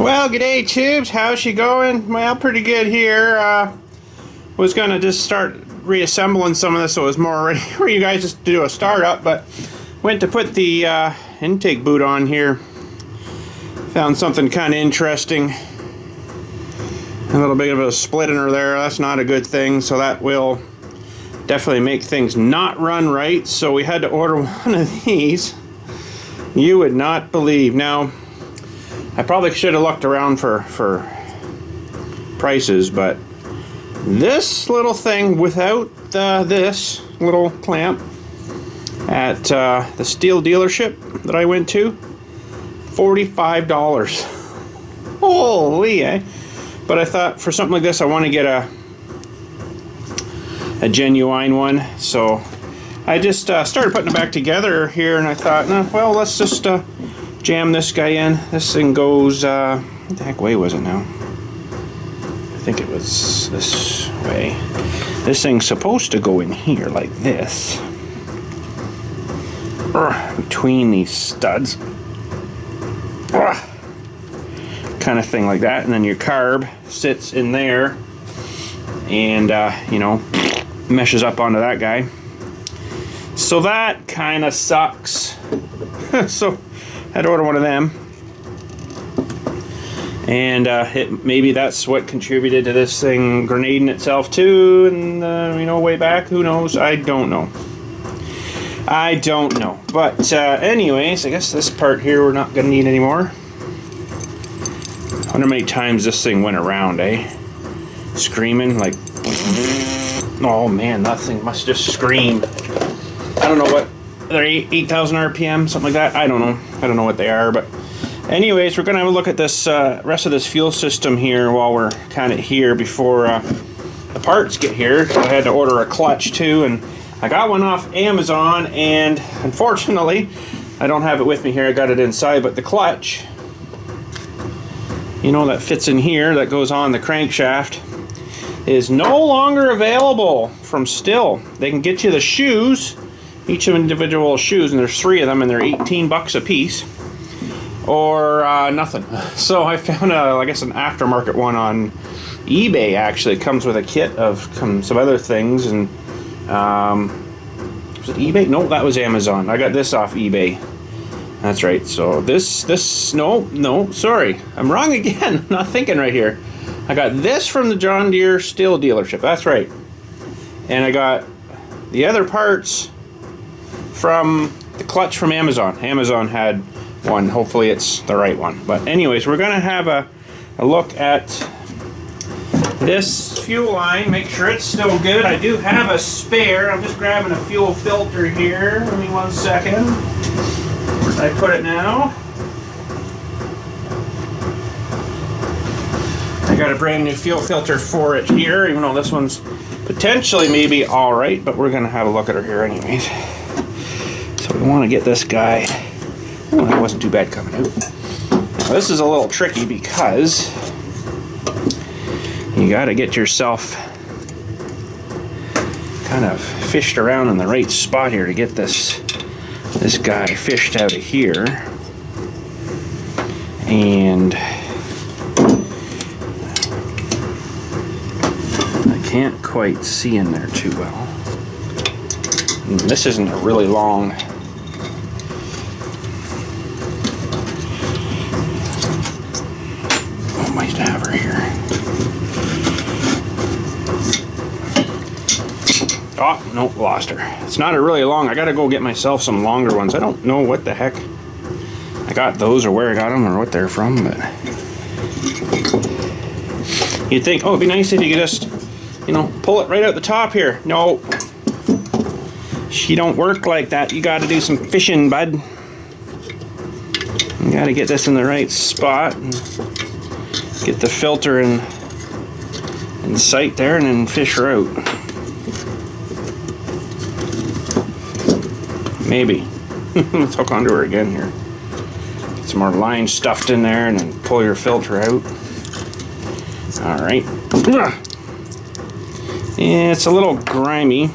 Well, g'day tubes, how's she going? Well, pretty good here. Was gonna just start reassembling some of this so it was more ready for you guys just to do a startup, but went to put the intake boot on here. Found something kind of interesting. A little bit of a split in her there. That's not a good thing, so that will definitely make things not run right. So we had to order one of these. You would not believe. Now, I probably should have looked around for prices, but this little thing without this little clamp at the steel dealership that I went to, $45. Holy, eh? But I thought for something like this, I want to get a genuine one. So I just started putting it back together here, and I thought, no, well, let's just jam this guy in. This thing goes, what the heck way was it now? I think it was this way. This thing's supposed to go in here like this. Between these studs. Kind of thing like that. And then your carb sits in there and, you know, meshes up onto that guy. So that kind of sucks. So I had to order one of them, and maybe that's what contributed to this thing grenading itself too, and you know, way back, who knows? I don't know. But anyways, I guess this part here we're not gonna need anymore. I wonder how many times this thing went around, eh? Screaming like, oh man, that thing must just scream. I don't know what. They're 8,000 RPM, something like that. I don't know what they are, but anyways, we're gonna have a look at this rest of this fuel system here while we're kind of here before the parts get here. So I had to order a clutch too, and I got one off Amazon, and unfortunately I don't have it with me here. I got it inside, but the clutch, you know, that fits in here, that goes on the crankshaft, is no longer available from Still. They can get you the shoes, each of individual shoes, and there's 3 of them, and they're 18 bucks a piece, or nothing. So I found I guess an aftermarket one on eBay. Actually, it comes with a kit of some other things, and was it eBay? No, that was Amazon. I got this off eBay. That's right. So no, sorry, I'm wrong again. I'm not thinking right here. I got this from the John Deere Still dealership. That's right. And I got the other parts from the clutch from Amazon. Amazon had one. Hopefully it's the right one. But anyways, we're gonna have a look at this fuel line, make sure it's still good. I do have a spare. I'm just grabbing a fuel filter here. Give me 1 second. Where did I put it now? I got a brand new fuel filter for it here, even though this one's potentially maybe alright, but we're gonna have a look at her here anyways. So we want to get this guy. Oh, that wasn't too bad coming out. Now, this is a little tricky because you got to get yourself kind of fished around in the right spot here to get this guy fished out of here. And I can't quite see in there too well. And this isn't a really long. Might have her here. Oh, nope, lost her. It's not a really long. I gotta go get myself some longer ones. I don't know what the heck I got those, or where I got them, or what they're from, but you'd think, oh, it'd be nice if you could just, you know, pull it right out the top here. No, she don't work like that. You gotta do some fishing, bud. You gotta get this in the right spot and get the filter in sight there, and then fish her out. Maybe. Let's hook onto her again here. Get some more line stuffed in there, and then pull your filter out. Alright. Yeah, it's a little grimy.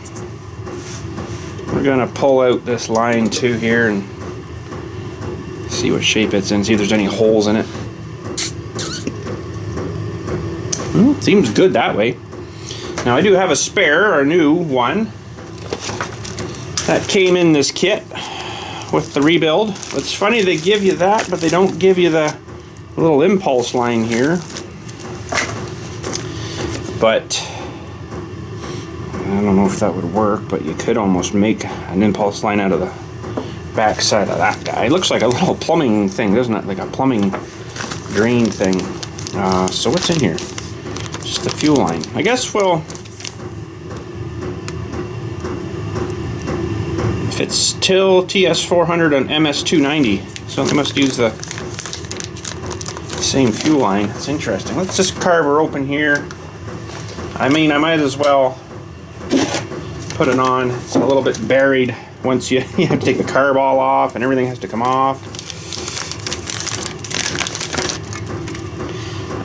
We're gonna pull out this line too here and see what shape it's in, see if there's any holes in it. Seems good that way. Now I do have a spare, or a new one, that came in this kit with the rebuild. It's funny they give you that, but they don't give you the little impulse line here. But I don't know if that would work, but you could almost make an impulse line out of the back side of that guy. It looks like a little plumbing thing, doesn't it? Like a plumbing drain thing. So what's in here? Just the fuel line. I guess we'll... if it's till TS400 and MS290, so they must use the same fuel line. It's interesting. Let's just carve her open here. I mean, I might as well put it on. It's a little bit buried. Once you have to take the carb all off, and everything has to come off.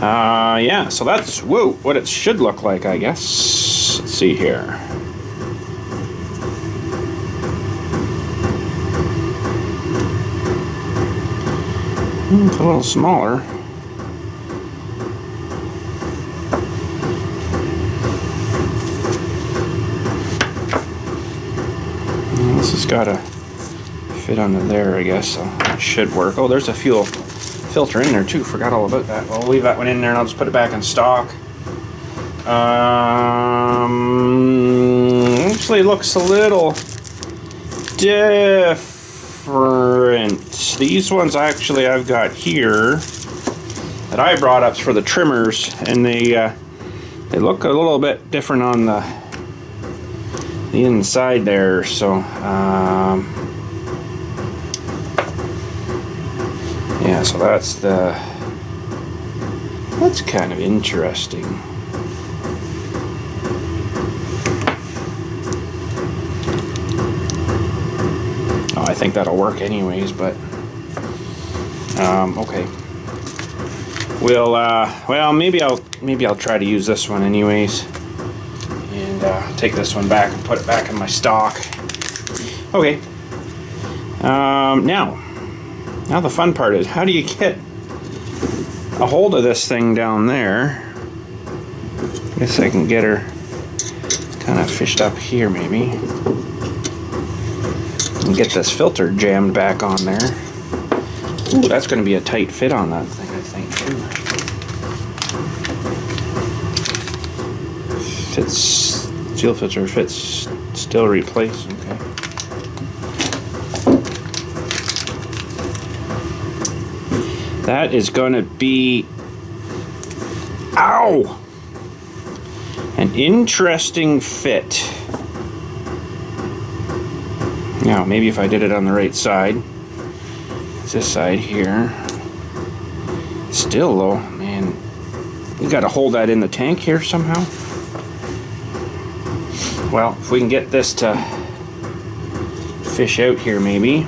Yeah, so that's, whoa, what it should look like, I guess. Let's see here. It's a little smaller. This has got to fit under there, I guess, so it should work. Oh, there's a fuel filter in there too. Forgot all about that. Well, I'll leave that one in there and I'll just put it back in stock. Actually, it looks a little different. These ones actually I've got here that I brought up for the trimmers, and they look a little bit different on the inside there. So yeah, so that's kind of interesting. Oh, I think that'll work anyways, but okay. We'll well, maybe I'll try to use this one anyways, and take this one back and put it back in my stock. Okay. Now the fun part is, how do you get a hold of this thing down there? I guess I can get her kind of fished up here maybe, and get this filter jammed back on there. Ooh, that's going to be a tight fit on that thing, I think, too. Fits, fuel filter fits, still replaced, okay. That is going to be, ow, an interesting fit. Now, maybe if I did it on the right side, it's this side here. Still though, man, you got to hold that in the tank here somehow. Well, if we can get this to fish out here maybe.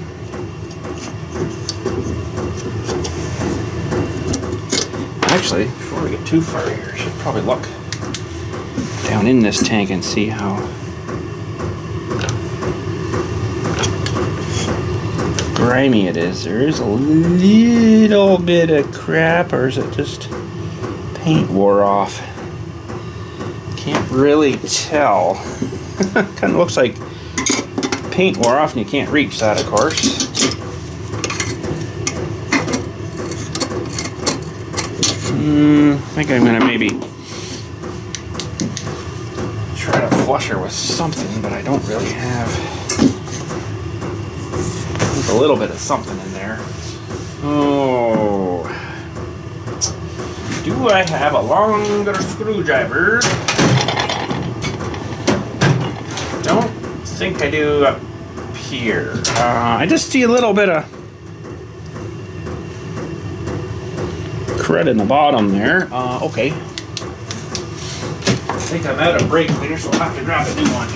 Actually, before we get too far here, I should probably look down in this tank and see how grimy it is. There is a little bit of crap, or is it just paint wore off? Can't really tell. Kind of looks like paint wore off and you can't reach that, of course. I think I'm gonna maybe try to flush her with something, but I don't really have. There's a little bit of something in there. Oh, do I have a longer screwdriver? Don't think I do up here. I just see a little bit of crud in the bottom there. Okay. I think I'm out of brake cleaner, so I'll have to grab a new one.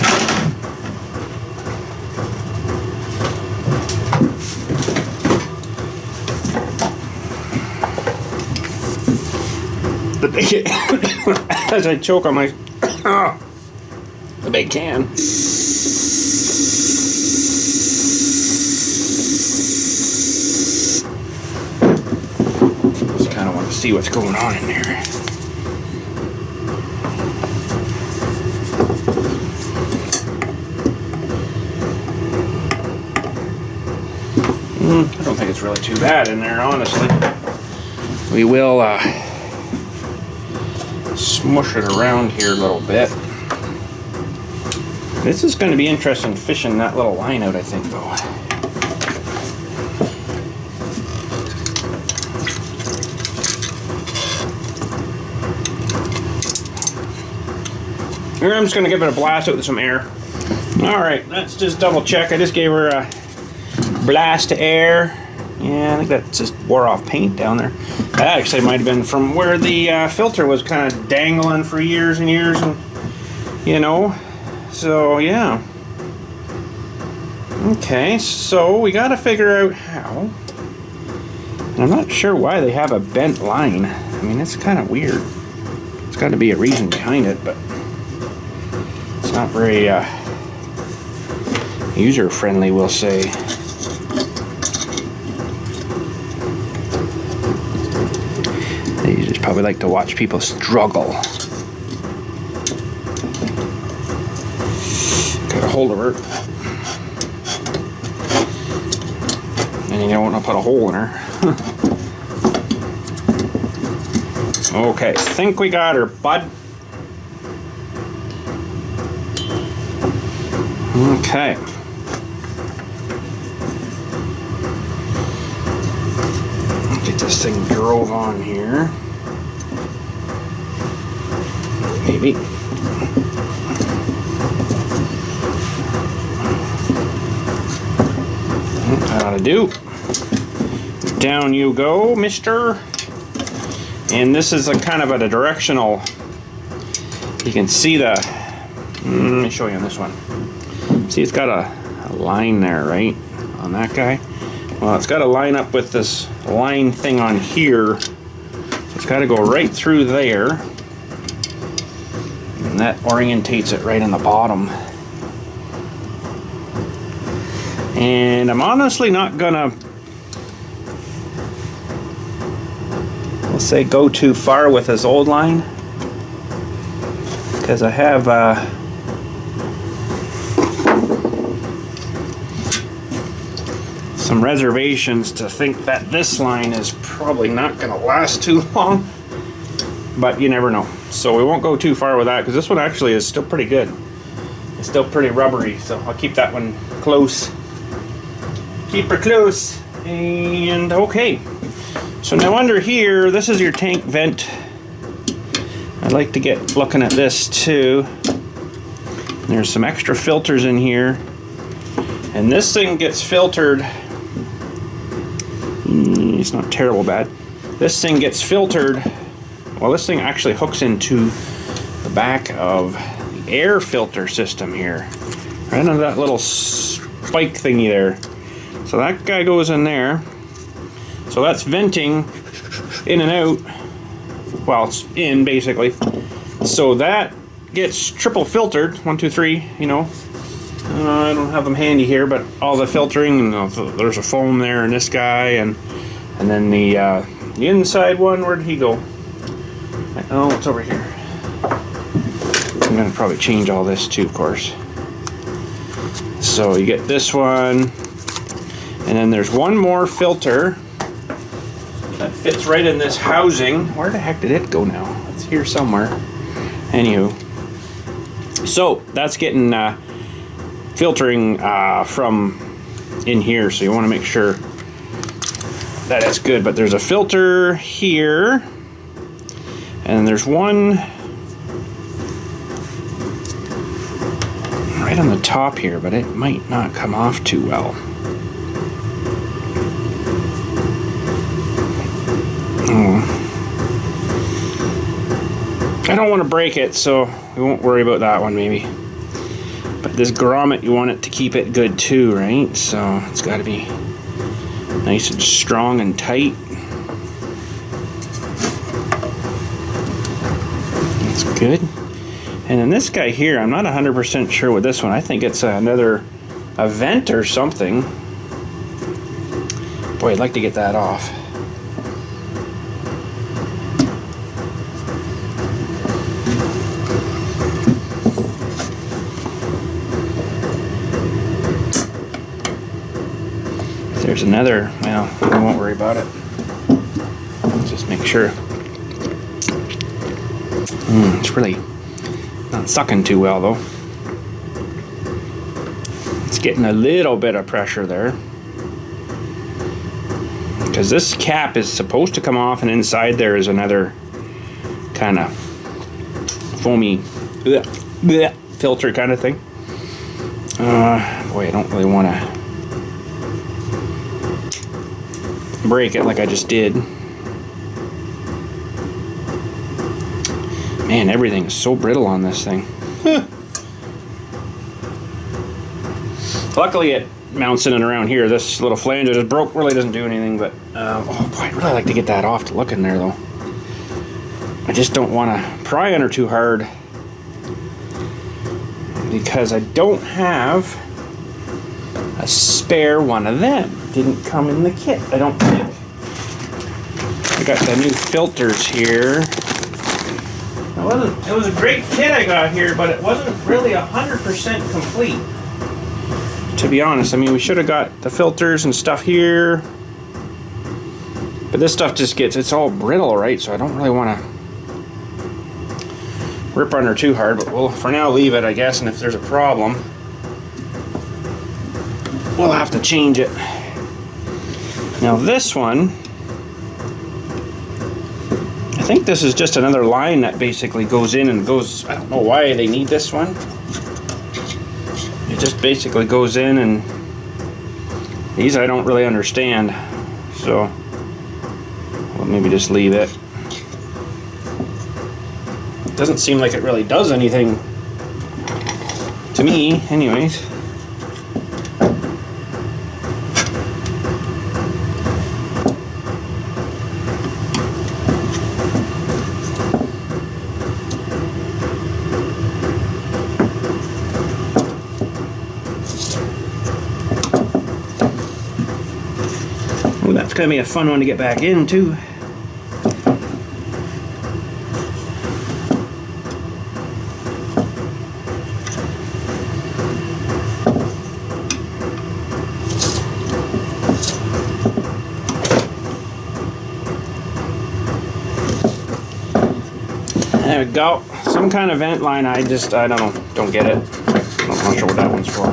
The big as I choke on my the big can. See what's going on in there. I don't think it's really too bad in there, honestly. We will smush it around here a little bit. This is going to be interesting fishing that little line out, I think, though. Here, I'm just going to give it a blast out with some air. Alright, let's just double check. I just gave her a blast of air. Yeah, I think that just wore off paint down there. That actually might have been from where the filter was kind of dangling for years and years, and you know. So yeah. Okay, so we got to figure out how. And I'm not sure why they have a bent line. I mean, it's kind of weird. There's got to be a reason behind it, but it's not very user-friendly, we'll say. They just probably like to watch people struggle. Got a hold of her. And you don't want to put a hole in her. Okay, think we got her, bud. Okay. Get this thing drove on here. Maybe. That ought to do. Down you go, mister. And this is a kind of a directional. You can see the. Let me show you on this one. See, it's got a line there, right? On that guy. Well, it's got to line up with this line thing on here. So it's got to go right through there. And that orientates it right in the bottom. And I'm honestly not gonna, let's say, go too far with this old line, because I have some reservations to think that this line is probably not going to last too long, but you never know. So we won't go too far with that, because this one actually is still pretty good. It's still pretty rubbery, so I'll keep that one close. Keep her close. And okay, so now under here, this is your tank vent. I'd like to get looking at this too. There's some extra filters in here, and this thing gets filtered. It's not terrible bad. This thing gets filtered. Well, this thing actually hooks into the back of the air filter system here, right under that little spike thingy there. So that guy goes in there. So that's venting in and out. Well, it's in basically. So that gets triple filtered. 1, 2, 3. You know, I don't have them handy here, but all the filtering. And there's a foam there in this guy, and then the inside one. Where did he go? Oh, it's over here. I'm gonna probably change all this too, of course. So you get this one. And then there's one more filter that fits right in this housing. Where the heck did it go now? It's here somewhere. Anywho. So that's getting filtering from in here. So you want to make sure that it's good. But there's a filter here. And there's one right on the top here, but it might not come off too well. I don't want to break it, so we won't worry about that one maybe. But this grommet, you want it to keep it good too, right? So it's got to be nice and strong and tight. That's good. And then this guy here, I'm not 100% sure with this one. I think it's another vent or something. Boy, I'd like to get that off. There's There's another, well, we won't worry about it. Just make sure. It's really not sucking too well though. It's getting a little bit of pressure there. Because this cap is supposed to come off, and inside there is another kind of foamy filter kind of thing. Boy, I don't really want to break it like I just did. Man, everything is so brittle on this thing. Luckily it mounts in and around here. This little flange I just broke really doesn't do anything, but oh boy, I'd really like to get that off to look in there though. I just don't want to pry on her too hard because I don't have a spare one of them. Didn't come in the kit, I don't think. I got the new filters here. It was a great kit I got here, but it wasn't really 100% complete. To be honest, I mean, we should have got the filters and stuff here. But this stuff just gets, it's all brittle, right? So I don't really want to rip on her too hard, but we'll for now leave it, I guess, and if there's a problem, we'll have to change it. Now this one, I think this is just another line that basically goes in and goes, I don't know why they need this one. It just basically goes in, and these I don't really understand, so we'll maybe just leave it. It doesn't seem like it really does anything to me anyways. Ooh, that's gonna be a fun one to get back into. There we go. Some kind of vent line. I don't know. Don't get it. I'm not sure what that one's for.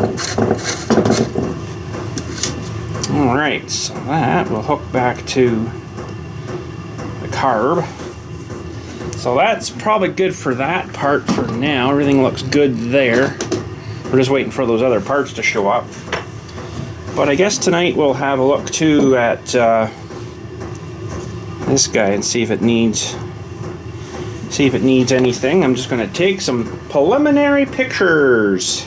Alright, so that will hook back to the carb. So that's probably good for that part for now. Everything looks good there. We're just waiting for those other parts to show up. But I guess tonight we'll have a look too at this guy and see if it needs anything. I'm just going to take some preliminary pictures,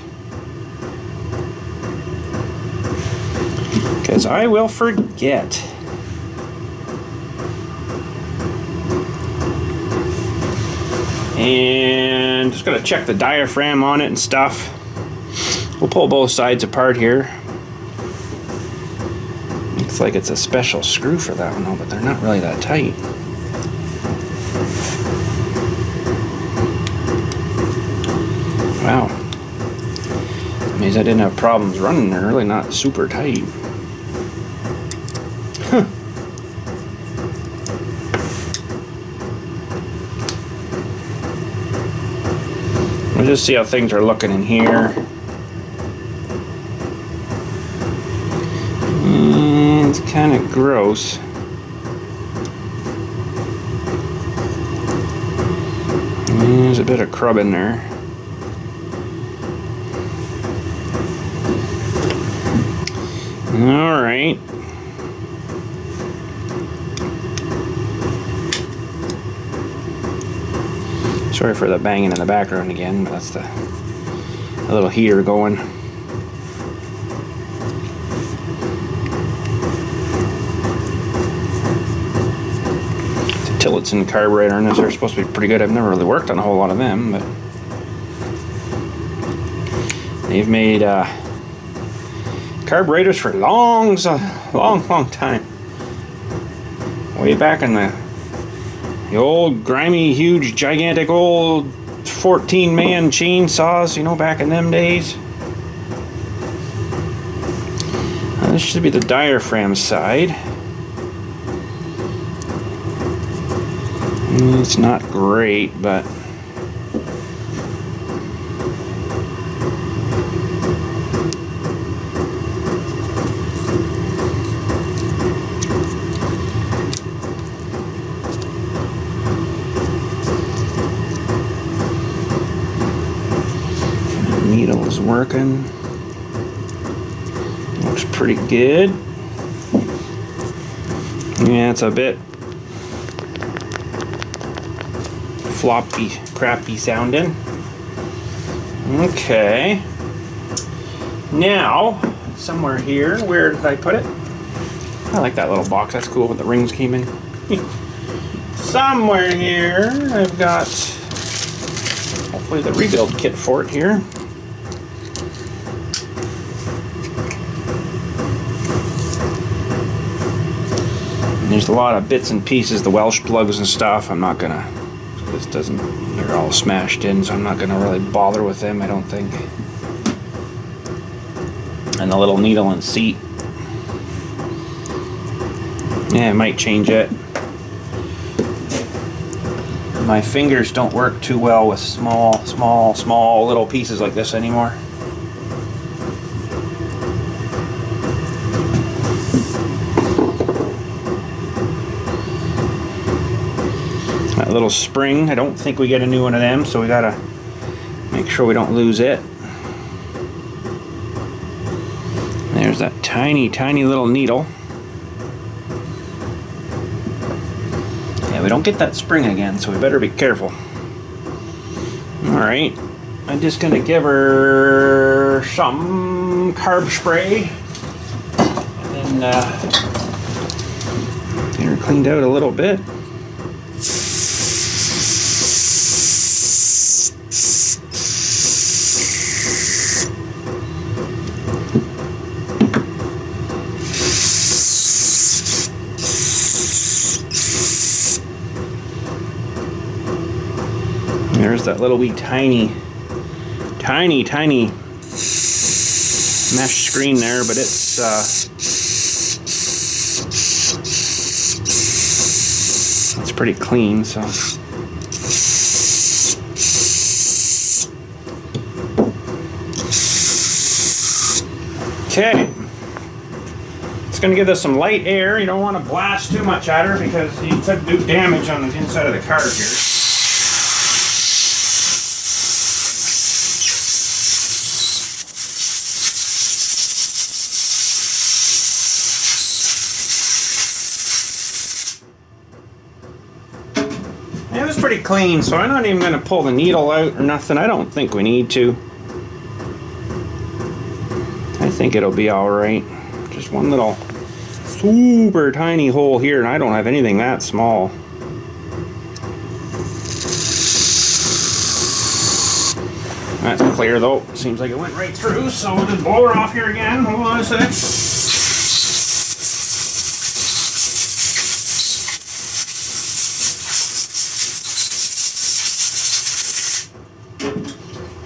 because I will forget. And just going to check the diaphragm on it and stuff. We'll pull both sides apart here. Looks like it's a special screw for that one, but they're not really that tight. Wow. That means I didn't have problems running. They're really not super tight. Huh. We'll just see how things are looking in here. It's kind of gross. There's a bit of crud in there. All right. Sorry for the banging in the background again, but that's the little heater going. It's a Tillotson carburetor, and they're supposed to be pretty good. I've never really worked on a whole lot of them, but they've made carburetors for long time. Way back in the old grimy, huge, gigantic old 14-man chainsaws, you know, back in them days. This should be the diaphragm side. It's not great, but the needle is working. Looks pretty good. Yeah, it's a bit floppy, crappy sounding. Okay. Now, somewhere here, where did I put it? I like that little box. That's cool. The rings came in. Somewhere here, I've got hopefully the rebuild kit for it here. There's a lot of bits and pieces, the Welsh plugs and stuff. I'm not gonna, this doesn't, they're all smashed in, so I'm not gonna really bother with them, I don't think. And the little needle and seat. Yeah, I might change it. My fingers don't work too well with small little pieces like this anymore. Little spring, I don't think we get a new one of them, so we gotta make sure we don't lose it. There's that tiny little needle. Yeah, we don't get that spring again, so we better be careful. Alright, I'm just gonna give her some carb spray and then get her cleaned out a little bit. There's that little wee tiny mesh screen there, but it's pretty clean, so. Okay. It's going to give this some light air. You don't want to blast too much at her because you could do damage on the inside of the car here. It was pretty clean, so I'm not even going to pull the needle out or nothing. I don't think we need to. I think it'll be alright. Just one little super tiny hole here, and I don't have anything that small. That's clear though. Seems like it went right through, so we'll just blow her off here again. Hold on a sec.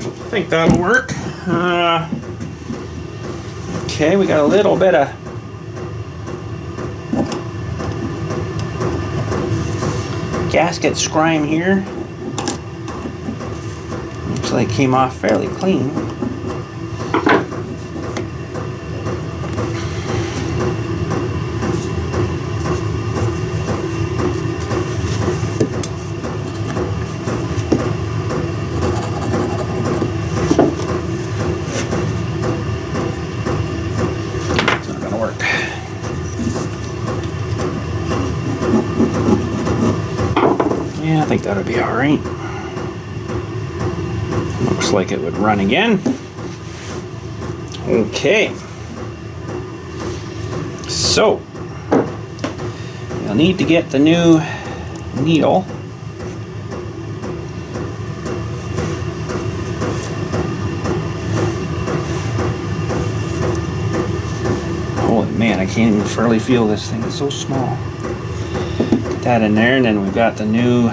I think that'll work. Okay, we got a little bit of gasket scrime here. Looks like it came off fairly clean. Yeah, I think that'll be alright. Looks like it would run again. Okay. So, you'll need to get the new needle. Holy man, I can't even fairly feel this thing. It's so small. That in there, and then we've got the new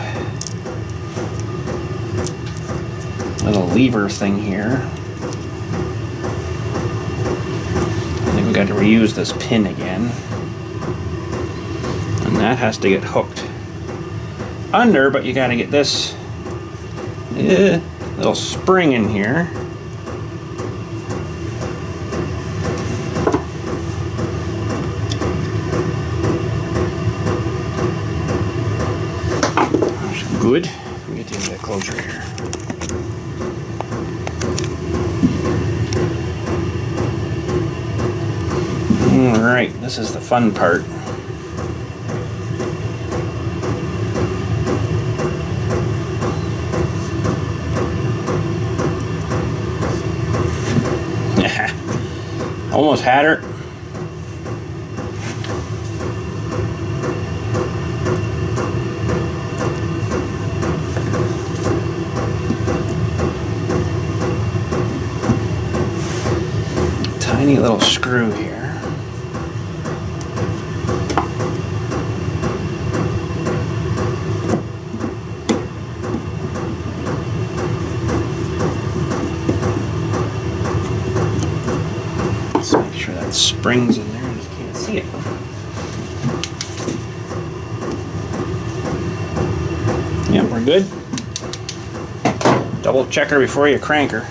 little lever thing here. I think we we got to reuse this pin again. And that has to get hooked under, but you got to get this little spring in here. Good. Let me get you a bit closer here. Alright, this is the fun part. Almost had her. Tiny little screw here. Let's make sure that spring's in there and you can't see it. Yep, we're good. Double check her before you crank her.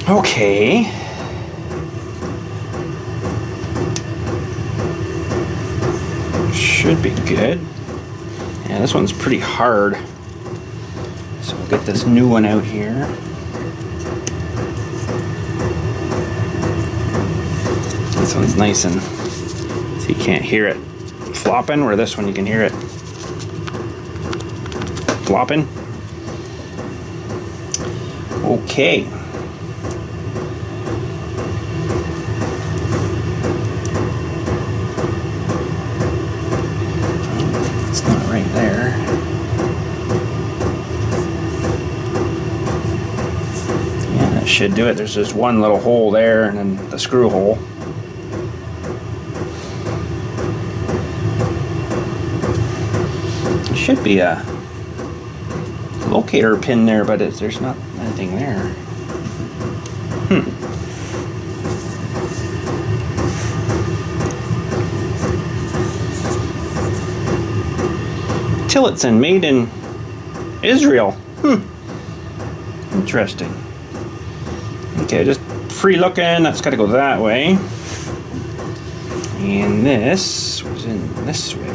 Okay. Should be good. Yeah, this one's pretty hard. So we'll get this new one out here. This one's nice and so you can't hear it flopping, where this one you can hear it flopping. Okay. It's not right there. Yeah, that should do it. There's just one little hole there and then the screw hole. There should be a locator pin there, but there's not anything there. Tillotson, made in Israel. Interesting. Okay, just free looking. That's got to go that way. And this was in this way.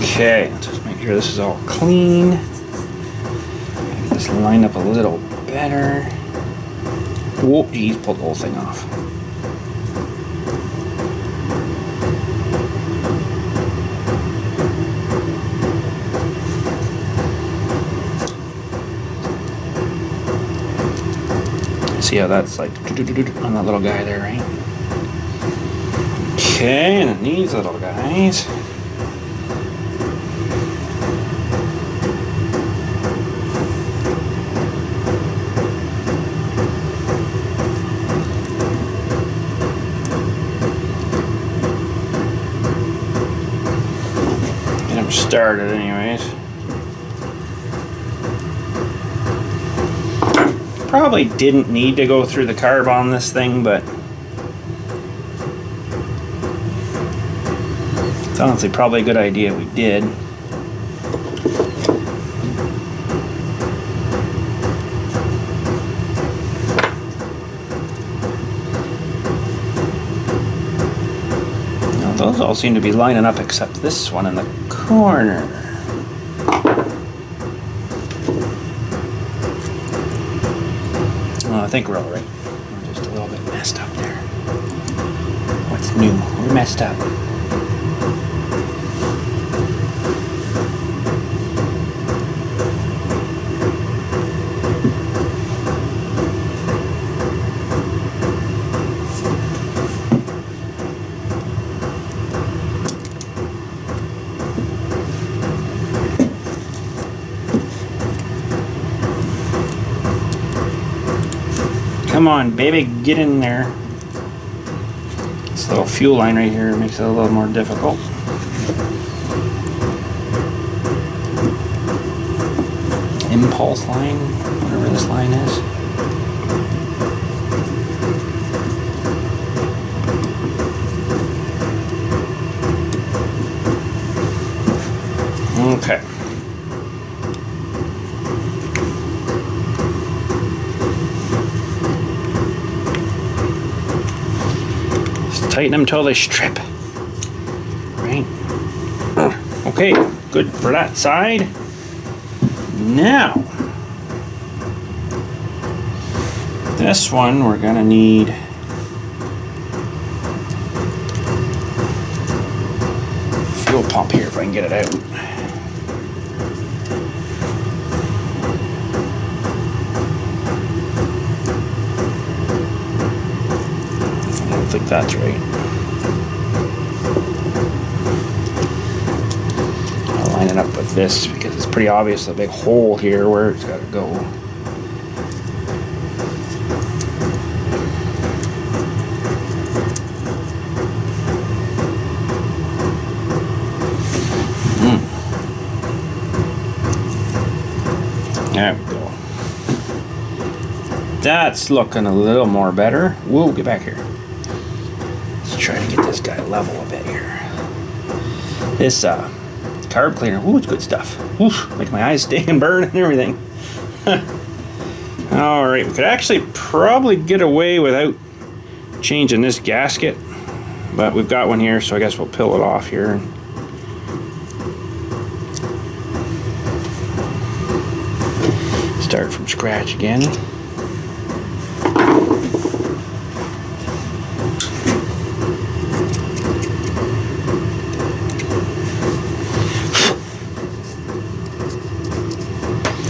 Okay, let's just make sure this is all clean. Get this lined up a little better. Whoa, geez, pulled the whole thing off. See how that's like on that little guy there, right? Okay, and then these little guys. Get them started anyways. Probably didn't need to go through the carb on this thing, but it's honestly probably a good idea we did. Now those all seem to be lining up except this one in the corner. I think we're all right. We're just a little bit messed up there. What's new? We're messed up. Come on, baby, get in there. This little fuel line right here makes it a little more difficult. impulse line, whatever this line is. Okay. Just tighten them till they strip. Right. Okay, good for that side. Now, this one we're gonna need fuel pump here if I can get it out. I don't think that's right. I'll line it up with this because it's pretty obvious the big hole here where it's got to go. There we go. That's looking a little more better. Whoa, get back here. Let's try to get this guy level a bit here. This carb cleaner, ooh, it's good stuff. Oof, make my eyes stay and burn and everything. Alright, we could actually probably get away without changing this gasket, but we've got one here, so I guess we'll peel it off here. Start from scratch again.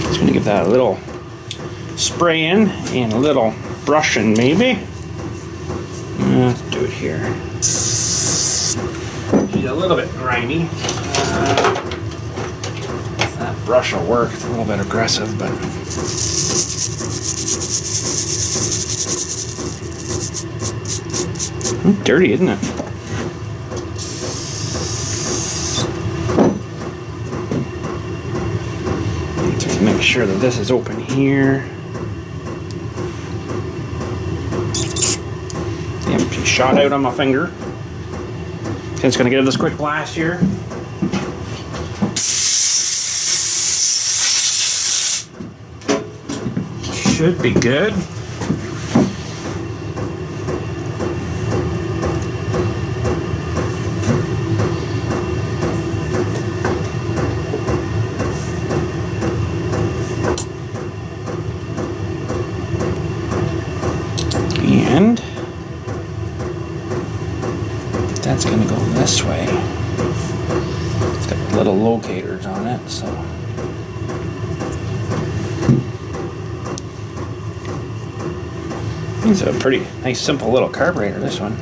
Just gonna give that a little spray in and a little brushing maybe. Let's do it here. She's a little bit grimy. That brush will work. It's a little bit aggressive, but dirty, isn't it? Just make sure that this is open here. Yep, she shot out on my finger. Just gonna give this quick blast here. Should be good. And that's going to go this way. It's got little locators on it, so. It's a pretty nice, simple little carburetor, this one.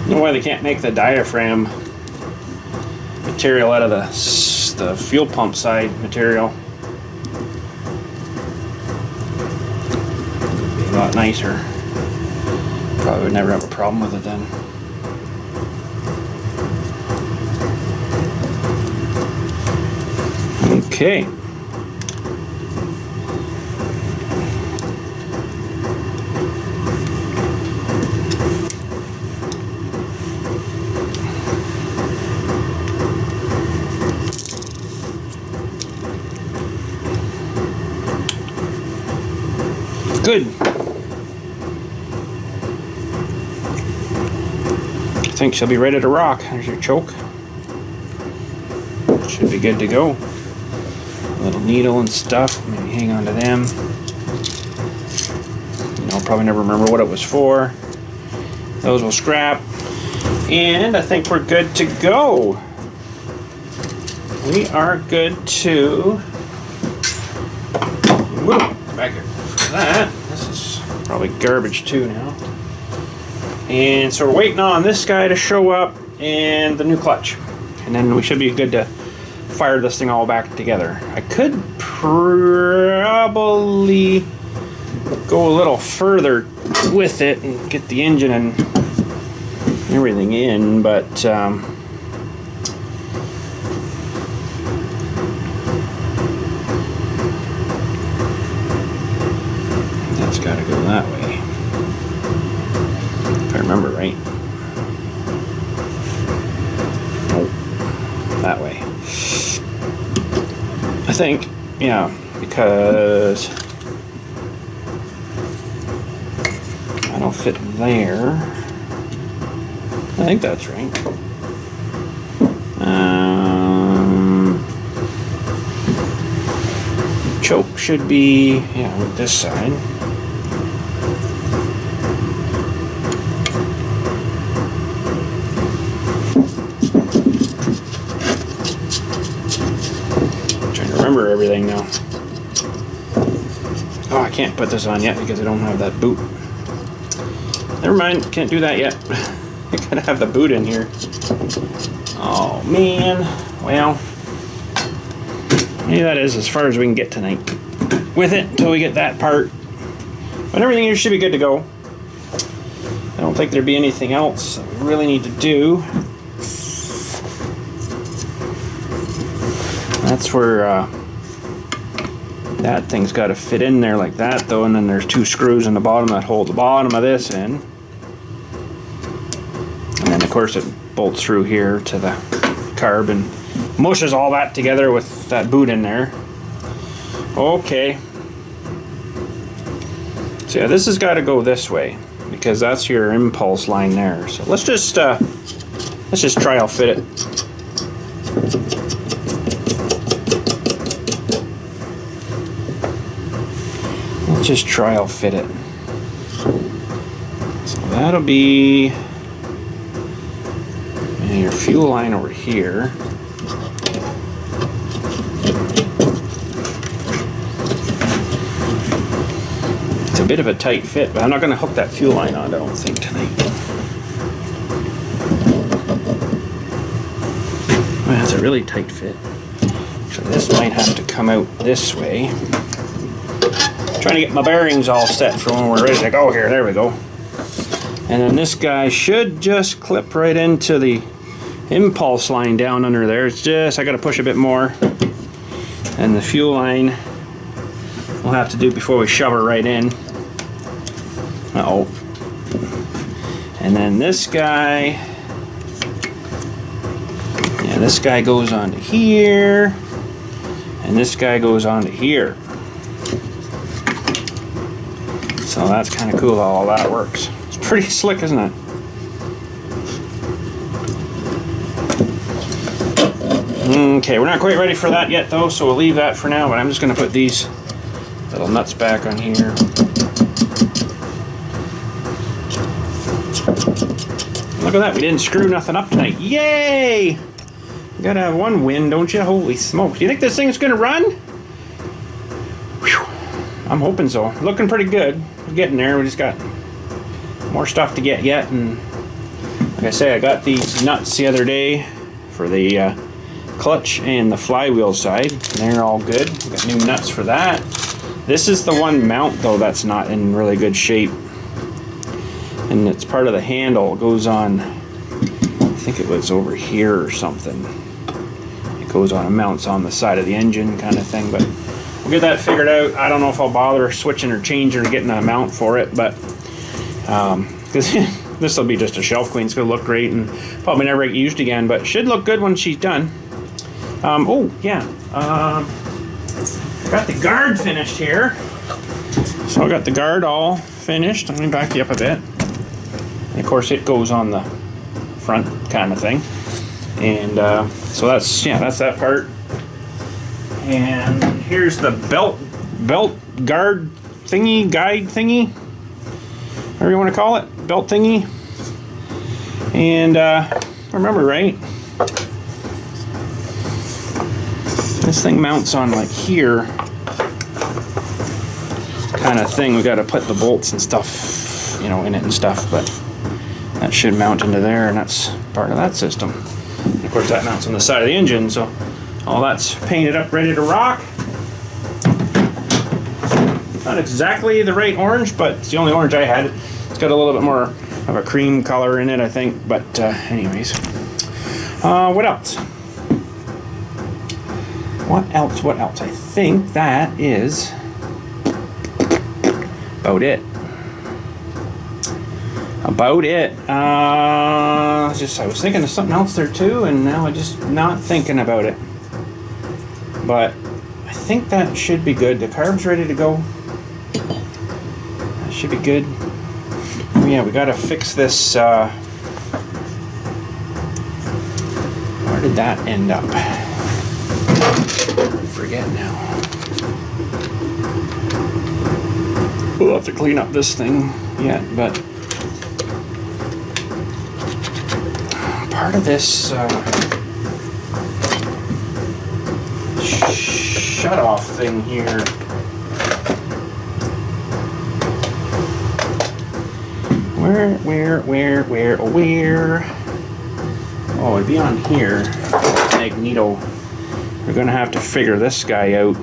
I don't know why they can't make the diaphragm material out of the fuel pump side material. It'd be a lot nicer. Probably would never have a problem with it then. Okay. Good. I think she'll be ready to rock. There's your choke. Should be good to go. A little needle and stuff. Maybe hang on to them. I'll probably never remember what it was for. Those will scrap. And I think we're good to go. We are good to. Whoa, back here. For that. This is probably garbage too now. And so we're waiting on this guy to show up and the new clutch. And then we should be good to fire this thing all back together. I could probably go a little further with it and get the engine and everything in, but that's got to go that way, if I remember right. Oh, that way. I think, yeah, because I don't fit there. I think that's right. Choke should be, yeah, with this side. I'm trying to remember everything now. Oh, I can't put this on yet because I don't have that boot. Never mind, can't do that yet. I gotta have the boot in here. Oh man, well, maybe that is as far as we can get tonight with it until we get that part. But everything here should be good to go. I don't think there'd be anything else that we really need to do. That's where that thing's got to fit in there like that though, and then there's two screws in the bottom that hold the bottom of this in. And then of course it bolts through here to the carb and mushes all that together with that boot in there. Okay. So yeah, this has got to go this way because that's your impulse line there. So let's just trial fit it. Let's just trial fit it. So that'll be your fuel line over here. It's a bit of a tight fit, but I'm not going to hook that fuel line on, I don't think, tonight. Well, it's a really tight fit. So this might have to come out this way. Trying to get my bearings all set for when we're ready to go here. There we go. And then this guy should just clip right into the impulse line down under there. It's just, I got to push a bit more. And the fuel line we'll have to do before we shove her right in. Uh-oh. And then this guy, yeah, this guy goes onto here. And this guy goes onto here. So that's kind of cool how all that works. It's pretty slick, isn't it? Okay, we're not quite ready for that yet though, so we'll leave that for now, but I'm just going to put these little nuts back on here. Look at that, we didn't screw nothing up tonight. Yay! You gotta have one win, don't you? Holy smokes. Do you think this thing's going to run? Whew. I'm hoping so. Looking pretty good. We're getting there. We just got more stuff to get yet, and like I say, I got these nuts the other day for the clutch and the flywheel side. They're all good. We got new nuts for that. This is the one mount though that's not in really good shape, and it's part of the handle. It goes on, I think it was over here or something. It goes on and mounts on the side of the engine kind of thing, but we'll get that figured out. I don't know if I'll bother switching or changing or getting a mount for it, but because this will be just a shelf queen. It's going to look great and probably never get used again, but should look good when she's done. Oh yeah, I got the guard finished here. So I got the guard all finished. Let me back you up a bit. And of course it goes on the front kind of thing. And so that's, yeah, that's that part. And here's the belt guard thingy, guide thingy, whatever you want to call it, belt thingy. And remember right, this thing mounts on like here kind of thing. We got to put the bolts and stuff, you know, in it and stuff, but that should mount into there, and that's part of that system. And of course that mounts on the side of the engine, so all that's painted up, ready to rock. not exactly the right orange, but it's the only orange I had. It's got a little bit more of a cream color in it, I think. But anyways, what else? What else? What else? I think that is about it. About it. I was thinking of something else there too, and now I'm just not thinking about it. But I think that should be good. The carb's ready to go. That should be good. Oh yeah, we gotta fix this. Where did that end up? I forget now. We'll have to clean up this thing yet, but part of this shut-off thing here. Where? Oh, it'd be on here. Magneto. We're gonna have to figure this guy out.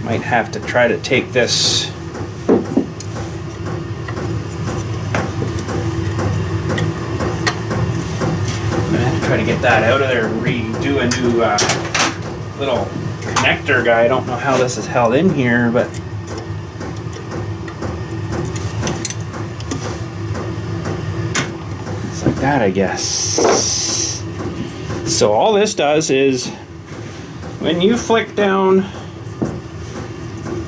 Might have to try to take this. Try to get that out of there and redo a new little connector guy. I don't know how this is held in here, but it's like that, I guess. So all this does is when you flick down,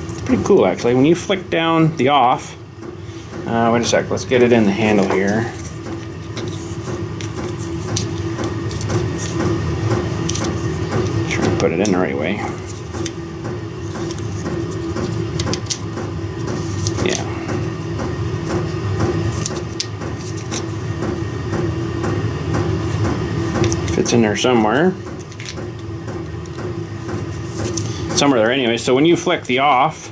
it's pretty cool actually, when you flick down the off, wait a sec, let's get it in the handle here. Put it in the right way. Yeah. Fits in there somewhere. Somewhere there anyway. So when you flick the off,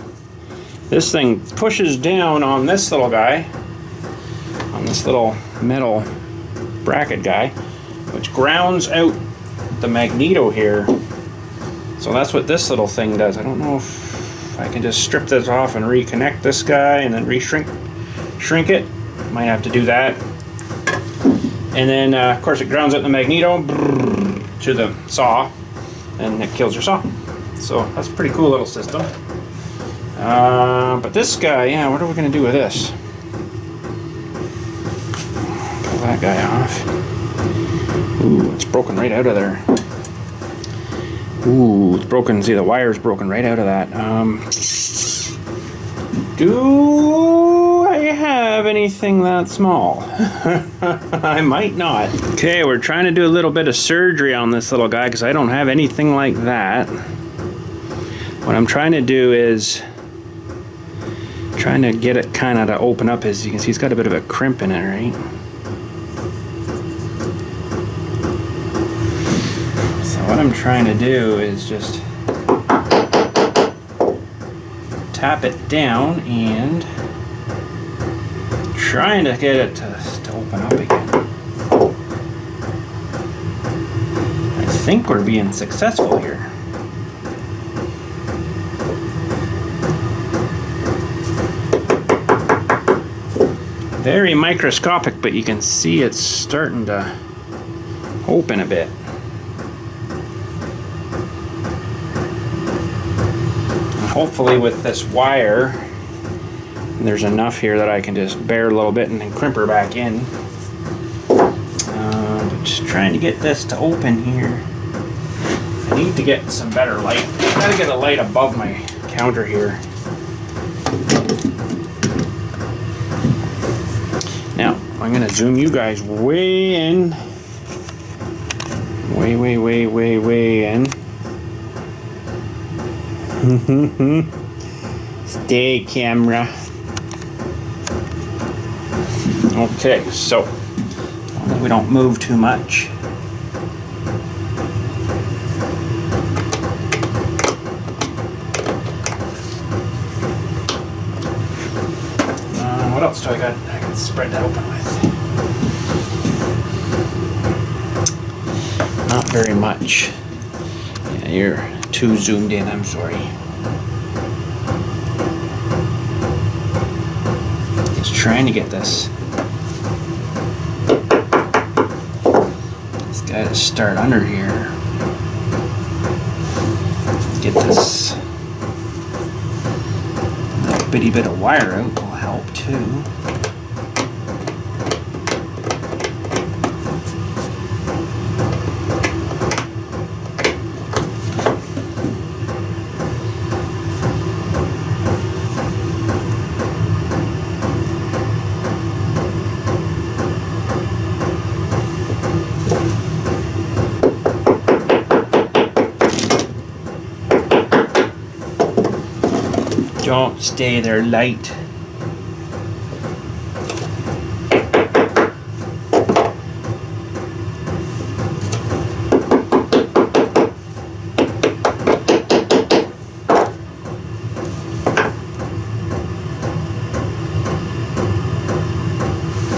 this thing pushes down on this little guy, on this little metal bracket guy, which grounds out the magneto here. So that's what this little thing does. I don't know if I can just strip this off and reconnect this guy and then shrink it. Might have to do that. And then of course it grounds out the magneto to the saw and it kills your saw. So that's a pretty cool little system. But this guy, yeah, what are we gonna do with this? Pull that guy off. Ooh, it's broken right out of there. Ooh, it's broken. See, the wire's broken right out of that. Do I have anything that small? I might not. Okay, we're trying to do a little bit of surgery on this little guy because I don't have anything like that. What I'm trying to do is trying to get it kind of to open up. As you can see, it's got a bit of a crimp in it, right? What I'm trying to do is just tap it down and trying to get it to open up again. I think we're being successful here. Very microscopic, but you can see it's starting to open a bit. Hopefully with this wire, there's enough here that I can just bear a little bit and then crimp her back in. But just trying to get this to open here. I need to get some better light. I gotta get a light above my counter here. Now, I'm gonna zoom you guys way in. Way in. Stay, camera. Okay, so we don't move too much. What else do I got? I can spread that open with. Not very much. Yeah, you're too zoomed in, I'm sorry. trying to get this guy to start under here. Get this little bitty bit of wire out will help too. Don't stay there light.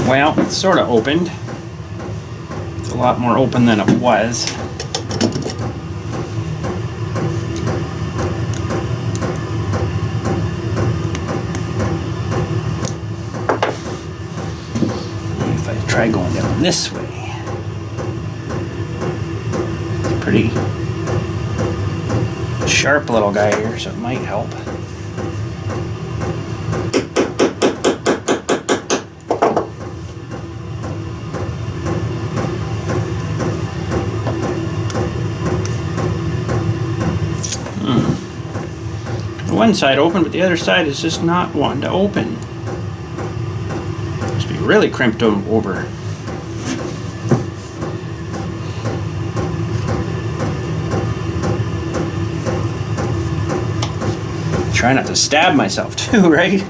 Well, it's sort of opened. It's a lot more open than it was. Try going down this way. It's a pretty sharp little guy here, so it might help. One side open, but the other side is just not wanting to open. Must be really crimped over. Try not to stab myself too, right?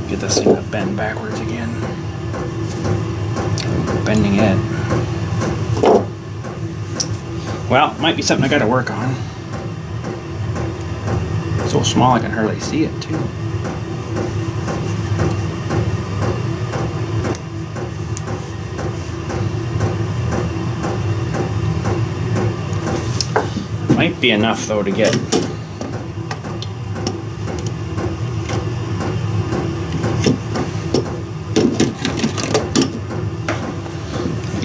Get this thing to bend backwards again. Bending it. Well, might be something I gotta work on. It's so small I can hardly see it too. Might be enough though to get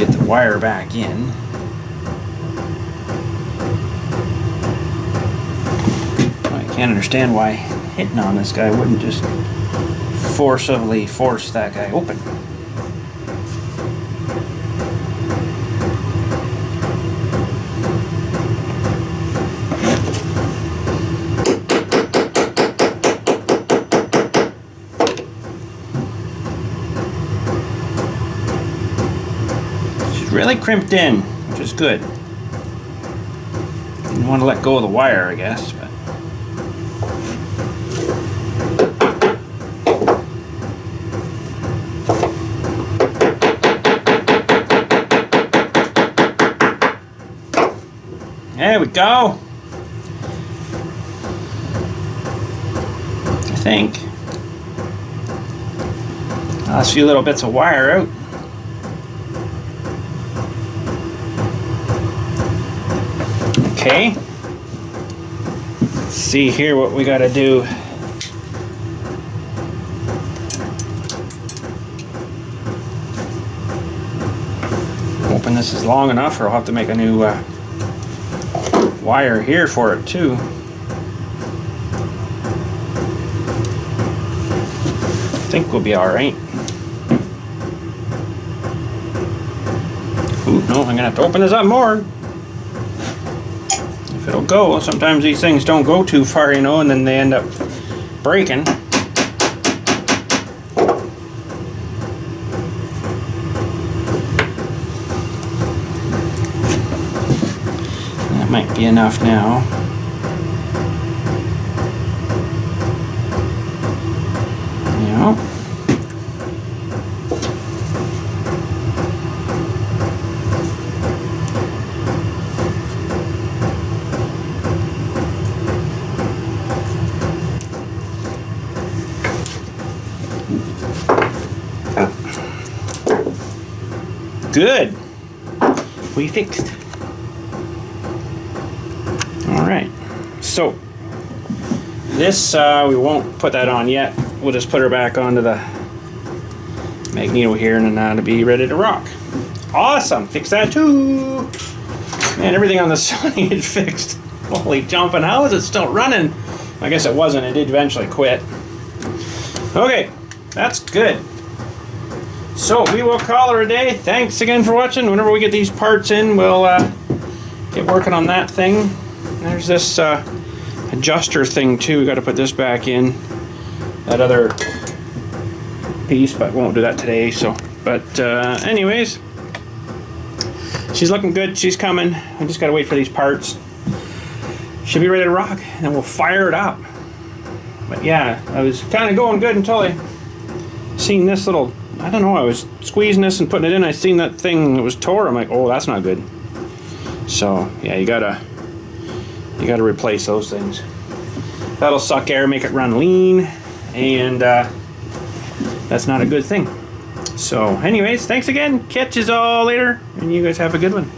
the wire back in. I can't understand why hitting on this guy wouldn't just forcibly force that guy open. Really crimped in, which is good. Didn't want to let go of the wire, I guess, but there we go. I think. Last few little bits of wire out. Okay, let's see here what we got to do. Hoping this is long enough, or I'll have to make a new wire here for it too. I think we'll be all right. Ooh, no, I'm gonna have to open this up more. If it'll go. Sometimes these things don't go too far, you know, and then they end up breaking. That might be enough now. Yeah. good. We fixed. All right. So this we won't put that on yet. We'll just put her back onto the magneto here, and then that'll be ready to rock. Awesome. Fix that too. Man, everything on the Sony is fixed. Holy jumping! How is it still running? I guess it wasn't. It did eventually quit. Okay, that's good. So we will call her a day. Thanks again for watching. Whenever we get these parts in, we'll get working on that thing. There's this adjuster thing too. We got to put this back in. That other piece, but we won't do that today. So, but anyways, she's looking good. She's coming. I just got to wait for these parts. Should be ready to rock, and then we'll fire it up. But yeah, I was kind of going good until I seen this little, I don't know, I was squeezing this and putting it in, I seen that thing that was tore. I'm like, oh, that's not good. So yeah, you gotta replace those things. That'll suck air, make it run lean, and that's not a good thing. So anyways, thanks again. Catch you all later, and you guys have a good one.